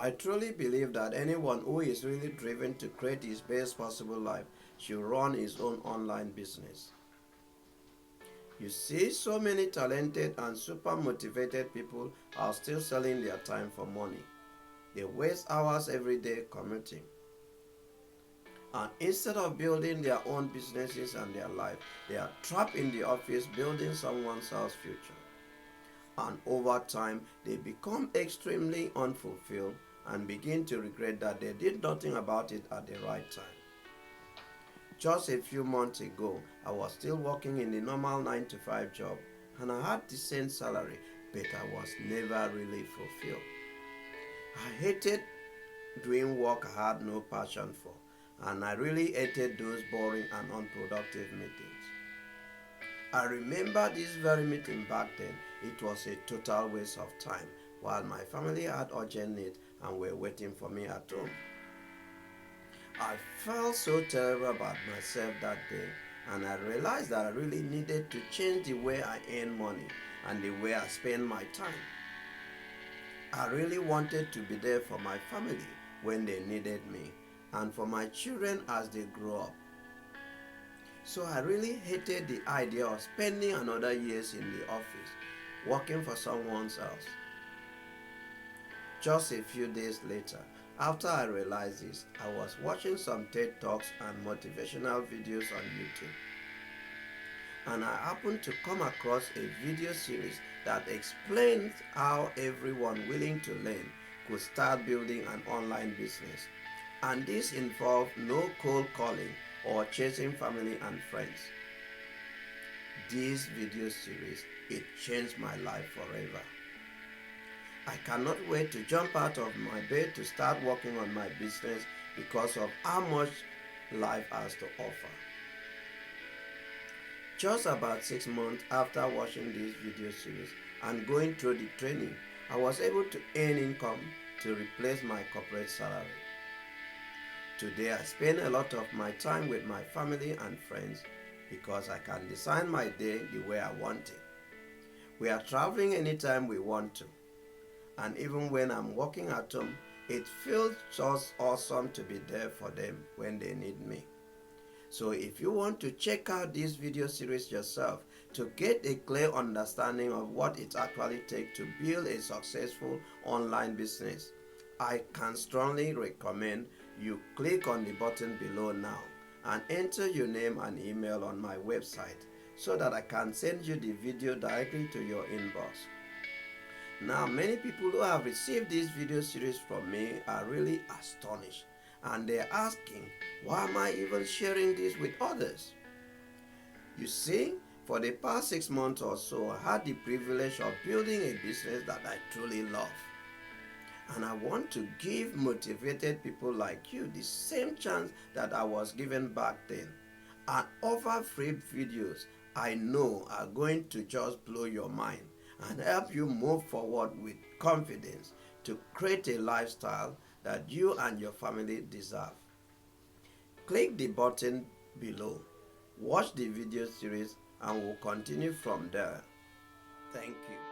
I truly believe that anyone who is really driven to create his best possible life should run his own online business. You see, so many talented and super motivated people are still selling their time for money. They waste hours every day commuting. And instead of building their own businesses and their life, they are trapped in the office building someone else's future. And over time, they become extremely unfulfilled and begin to regret that they did nothing about it at the right time. Just a few months ago, I was still working in the normal 9 to 5 job and I had decent salary, but I was never really fulfilled. I hated doing work I had no passion for, and I really hated those boring and unproductive meetings. I remember this very meeting back then. It was a total waste of time while my family had urgent needs and were waiting for me at home. I felt so terrible about myself that day, and I realized that I really needed to change the way I earn money and the way I spend my time. I really wanted to be there for my family when they needed me and for my children as they grow up. So I really hated the idea of spending another years in the office working for someone else. Just a few days later, after I realized this, I was watching some TED Talks and motivational videos on YouTube. And I happened to come across a video series that explains how everyone willing to learn could start building an online business. And this involved no cold calling or chasing family and friends. This video series, it changed my life forever. I cannot wait to jump out of my bed to start working on my business because of how much life has to offer. Just about 6 months after watching this video series and going through the training, I was able to earn income to replace my corporate salary. Today I spend a lot of my time with my family and friends because I can design my day the way I want it. We are traveling anytime we want to, and even when I'm working at home, it feels just awesome to be there for them when they need me. So if you want to check out this video series yourself to get a clear understanding of what it actually takes to build a successful online business, I can strongly recommend you click on the button below now and enter your name and email on my website so that I can send you the video directly to your inbox. Now, many people who have received this video series from me are really astonished and they're asking, why am I even sharing this with others? You see, for the past 6 months or so, I had the privilege of building a business that I truly love. And I want to give motivated people like you the same chance that I was given back then. And offer free videos I know are going to just blow your mind and help you move forward with confidence to create a lifestyle that you and your family deserve. Click the button below, watch the video series, and we'll continue from there. Thank you.